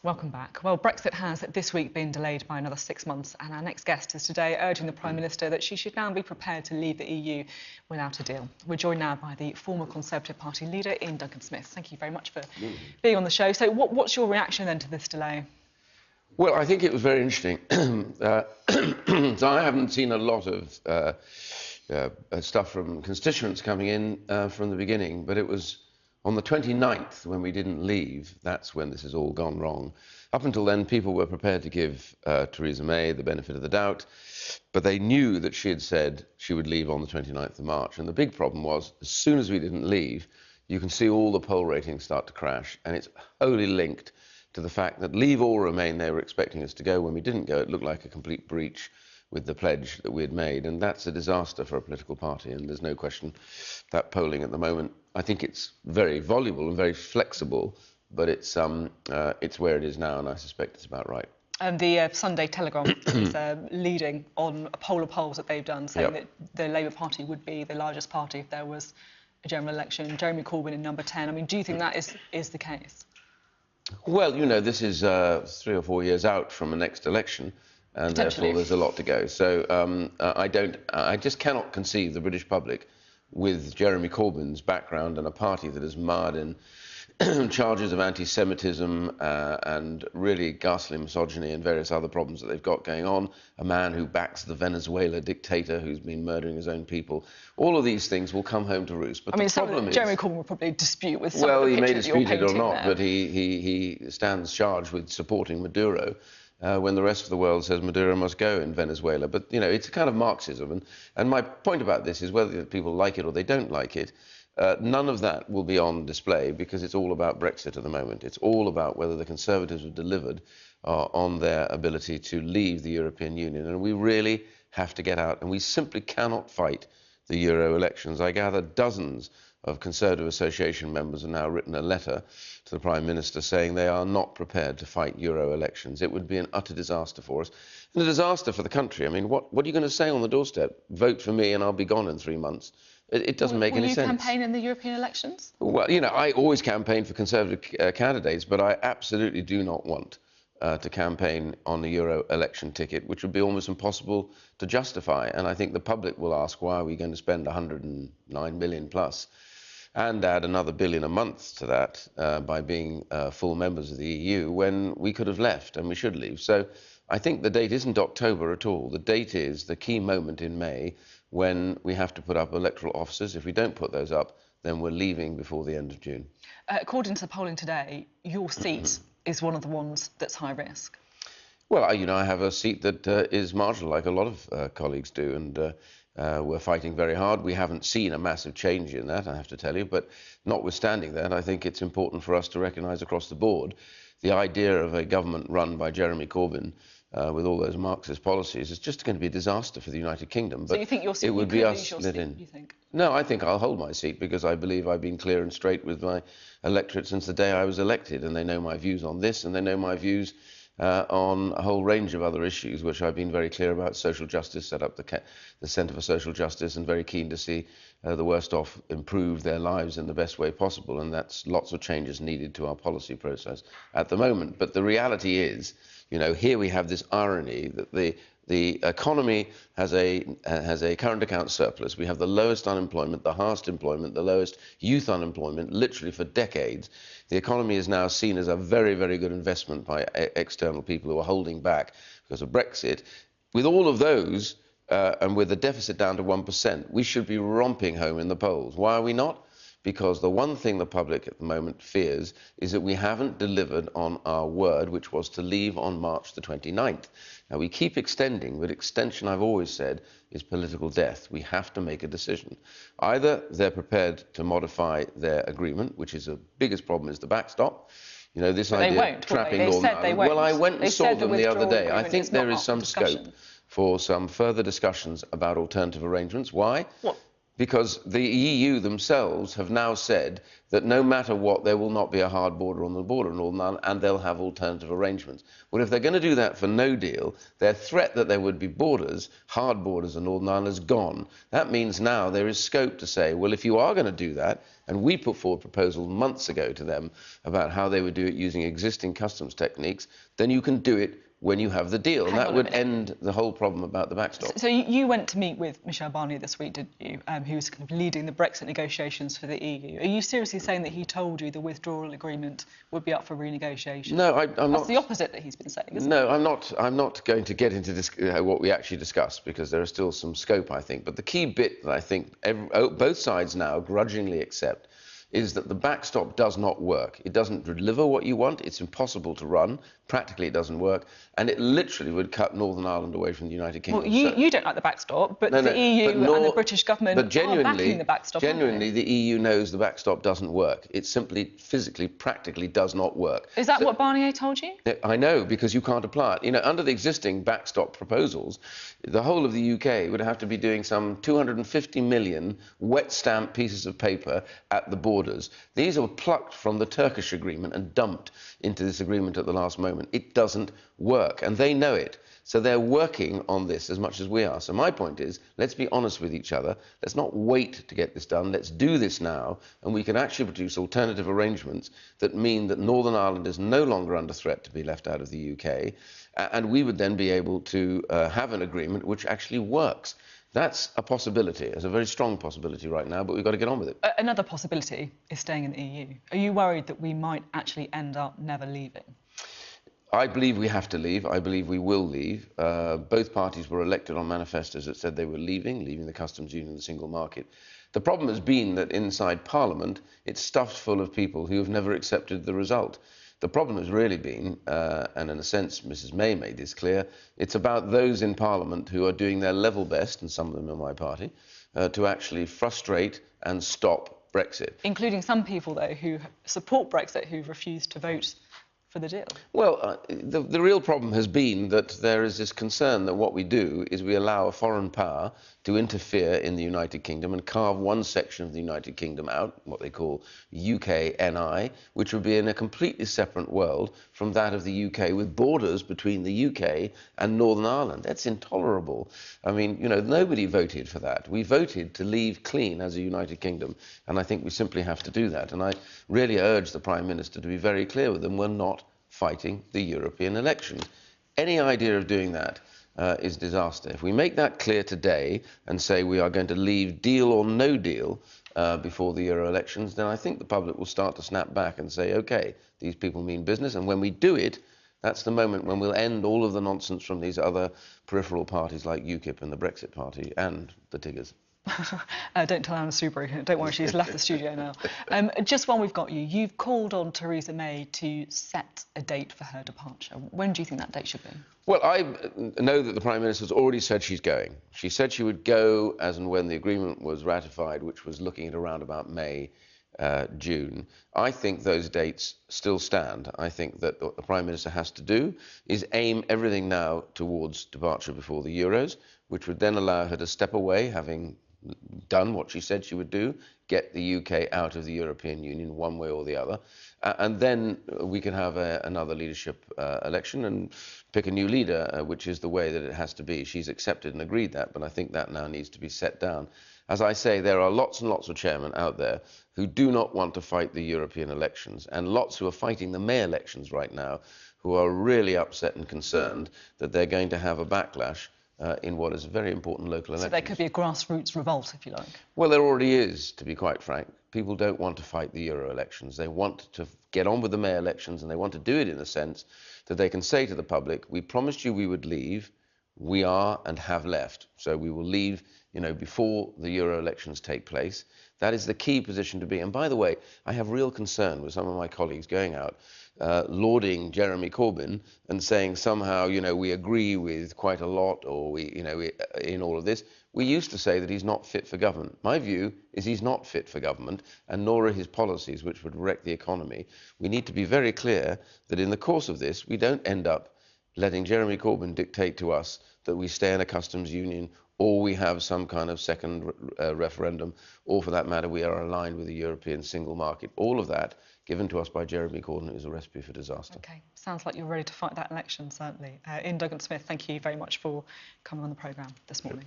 Welcome back. Well, Brexit has this week been delayed by another 6 months, and our next guest is today urging the Prime Minister that she should now be prepared to leave the EU without a deal. We're joined now by the former Conservative Party leader, Iain Duncan Smith. Thank you very much for being on the show. So what's your reaction then to this delay? Well, I think it was very interesting. So I haven't seen a lot of stuff from constituents coming in from the beginning, but it was on the 29th, when we didn't leave, that's when this has all gone wrong. Up until then, people were prepared to give Theresa May the benefit of the doubt, but they knew that she had said she would leave on the 29th of March. And the big problem was, as soon as we didn't leave, you can see all the poll ratings start to crash, and it's wholly linked to the fact that Leave or Remain, they were expecting us to go. When we didn't go, it looked like a complete breach with the pledge that we had made, and that's a disaster for a political party, and there's no question that polling at the moment, I think it's very voluble and very flexible, but it's where it is now, and I suspect it's about right. And the Sunday Telegraph is leading on a poll of polls that they've done, saying that the Labour Party would be the largest party if there was a general election. Jeremy Corbyn in number 10. I mean, do you think that is the case? Well, you know, this is 3 or 4 years out from the next election, and therefore there's a lot to go. So I just cannot conceive the British public with Jeremy Corbyn's background and a party that is marred in charges of anti-Semitism and really ghastly misogyny and various other problems that they've got going on, a man who backs the Venezuela dictator who's been murdering his own people. All of these things will come home to roost. But I mean, the problem is, Jeremy Corbyn will probably dispute with some well, of the he may pictures that you're dispute it or not, there. but he stands charged with supporting Maduro when the rest of the world says Maduro must go in Venezuela. But, you know, it's a kind of Marxism. And my point about this is whether people like it or they don't like it, none of that will be on display because it's all about Brexit at the moment. It's all about whether the Conservatives have delivered on their ability to leave the European Union. And we really have to get out, and we simply cannot fight the Euro elections. I gather dozens of Conservative Association members have now written a letter to the Prime Minister saying they are not prepared to fight Euro elections. It would be an utter disaster for us, and a disaster for the country. I mean, what are you going to say on the doorstep? Vote for me and I'll be gone in 3 months. It doesn't make any sense. Will you campaign in the European elections? Well, you know, I always campaign for Conservative candidates, but I absolutely do not want to campaign on the Euro election ticket, which would be almost impossible to justify. And I think the public will ask, why are we going to spend 109 billion plus and add another billion a month to that by being full members of the EU when we could have left and we should leave. So I think the date isn't October at all. The date is the key moment in May when we have to put up electoral offices. If we don't put those up, then we're leaving before the end of June. According to the polling today, your seat is one of the ones that's high risk. Well, you know, I have a seat that is marginal, like a lot of colleagues do, and we're fighting very hard. We haven't seen a massive change in that, I have to tell you, but notwithstanding that, I think it's important for us to recognise across the board the idea of a government run by Jeremy Corbyn with all those Marxist policies is just going to be a disaster for the United Kingdom. So you think your seat, it would be us split in. You think? No, I think I'll hold my seat because I believe I've been clear and straight with my electorate since the day I was elected, and they know my views on this, and they know my views on a whole range of other issues, which I've been very clear about. Social justice, set up the Centre for Social Justice, and very keen to see the worst off improve their lives in the best way possible, and that's lots of changes needed to our policy process at the moment. But the reality is, you know, here we have this irony that the economy has a current account surplus. We have the lowest unemployment, the highest employment, the lowest youth unemployment, literally for decades. The economy is now seen as a very, very good investment by external people who are holding back because of Brexit. With all of those, and with the deficit down to 1%, we should be romping home in the polls. Why are we not? Because the one thing the public at the moment fears is that we haven't delivered on our word, which was to leave on March the 29th. Now, we keep extending, but extension, I've always said, is political death. We have to make a decision. Either they're prepared to modify their agreement, which is the biggest problem is the backstop. You know, this idea of trapping Northern Ireland. Well, I went and saw them the other day. I think there is some scope for some further discussions about alternative arrangements. Why? What? because the EU themselves have now said that no matter what, there will not be a hard border on the border in Northern Ireland, and they'll have alternative arrangements. Well, if they're going to do that for no deal, their threat that there would be borders, hard borders in Northern Ireland, is gone. That means now there is scope to say, well, if you are going to do that, and we put forward proposals months ago to them about how they would do it using existing customs techniques, then you can do it when you have the deal. And that would end the whole problem about the backstop. So you went to meet with Michel Barnier this week, didn't you? Who was kind of leading the Brexit negotiations for the EU. Are you seriously saying that he told you the withdrawal agreement would be up for renegotiation? No, I'm not. That's the opposite that he's been saying, isn't it? No, I'm not going to get into this, what we actually discussed, because there is still some scope, I think. But the key bit that I think both sides now grudgingly accept is that the backstop does not work. It doesn't deliver what you want. It's impossible to run. Practically, it doesn't work. And it literally would cut Northern Ireland away from the United Kingdom. Well, you don't like the backstop, but the EU and the British government are backing the backstop. Genuinely, the EU knows the backstop doesn't work. It simply, physically, practically does not work. Is that what Barnier told you? I know, because you can't apply it. You know, under the existing backstop proposals, the whole of the UK would have to be doing some 250 million wet stamp pieces of paper at the borders. These are plucked from the Turkish agreement and dumped into this agreement at the last moment. It doesn't work, and they know it. So they're working on this as much as we are. So my point is, let's be honest with each other. Let's not wait to get this done. Let's do this now, and we can actually produce alternative arrangements that mean that Northern Ireland is no longer under threat to be left out of the UK, and we would then be able to have an agreement which actually works. That's a possibility. It's a very strong possibility right now, but we've got to get on with it. Another possibility is staying in the EU. Are you worried that we might actually end up never leaving? I believe we have to leave. I believe we will leave. Both parties were elected on manifestos that said they were leaving the customs union, the single market. The problem has been that inside Parliament, it's stuffed full of people who have never accepted the result. The problem has really been, and in a sense Mrs May made this clear, it's about those in Parliament who are doing their level best, and some of them are my party, to actually frustrate and stop Brexit. Including some people, though, who support Brexit, who've refused to vote for the deal. Well, the real problem has been that there is this concern that what we do is we allow a foreign power to interfere in the United Kingdom and carve one section of the United Kingdom out, what they call UKNI, which would be in a completely separate world from that of the UK, with borders between the UK and Northern Ireland. That's intolerable. I mean, you know, nobody voted for that. We voted to leave clean as a United Kingdom, and I think we simply have to do that. And I really urge the Prime Minister to be very clear with them. We're not fighting the European elections. Any idea of doing that is disaster. If we make that clear today and say we are going to leave deal or no deal before the Euro elections, then I think the public will start to snap back and say, OK, these people mean business. And when we do it, that's the moment when we'll end all of the nonsense from these other peripheral parties like UKIP and the Brexit Party and the Tiggers. Don't tell Anna Soubry. Don't worry, she's left the studio now. Just while we've got you, you've called on Theresa May to set a date for her departure. When do you think that date should be? Well, I know that the Prime Minister's already said she's going. She said she would go as and when the agreement was ratified, which was looking at around about May, June. I think those dates still stand. I think that what the Prime Minister has to do is aim everything now towards departure before the Euros, which would then allow her to step away, having done what she said she would do, get the UK out of the European Union one way or the other, and then we can have another leadership election and pick a new leader, which is the way that it has to be. She's accepted and agreed that, but I think that now needs to be set down. As I say, there are lots and lots of chairmen out there who do not want to fight the European elections, and lots who are fighting the May elections right now, who are really upset and concerned that they're going to have a backlash in what is a very important local election. So there could be a grassroots revolt, if you like. Well, there already is, to be quite frank. People don't want to fight the Euro elections. They want to get on with the May elections, and they want to do it in the sense that they can say to the public, we promised you we would leave, we are and have left. So we will leave, you know, before the Euro elections take place. That is the key position to be. And by the way, I have real concern with some of my colleagues going out lauding Jeremy Corbyn and saying somehow, you know, we agree with quite a lot, or we, you know, in all of this. We used to say that he's not fit for government. My view is he's not fit for government, and nor are his policies, which would wreck the economy. We need to be very clear that in the course of this, we don't end up letting Jeremy Corbyn dictate to us that we stay in a customs union or we have some kind of second referendum, or for that matter, we are aligned with the European single market. All of that, given to us by Jeremy Corbyn, is a recipe for disaster. OK, sounds like you're ready to fight that election, certainly. Iain Duncan Smith, thank you very much for coming on the programme this morning.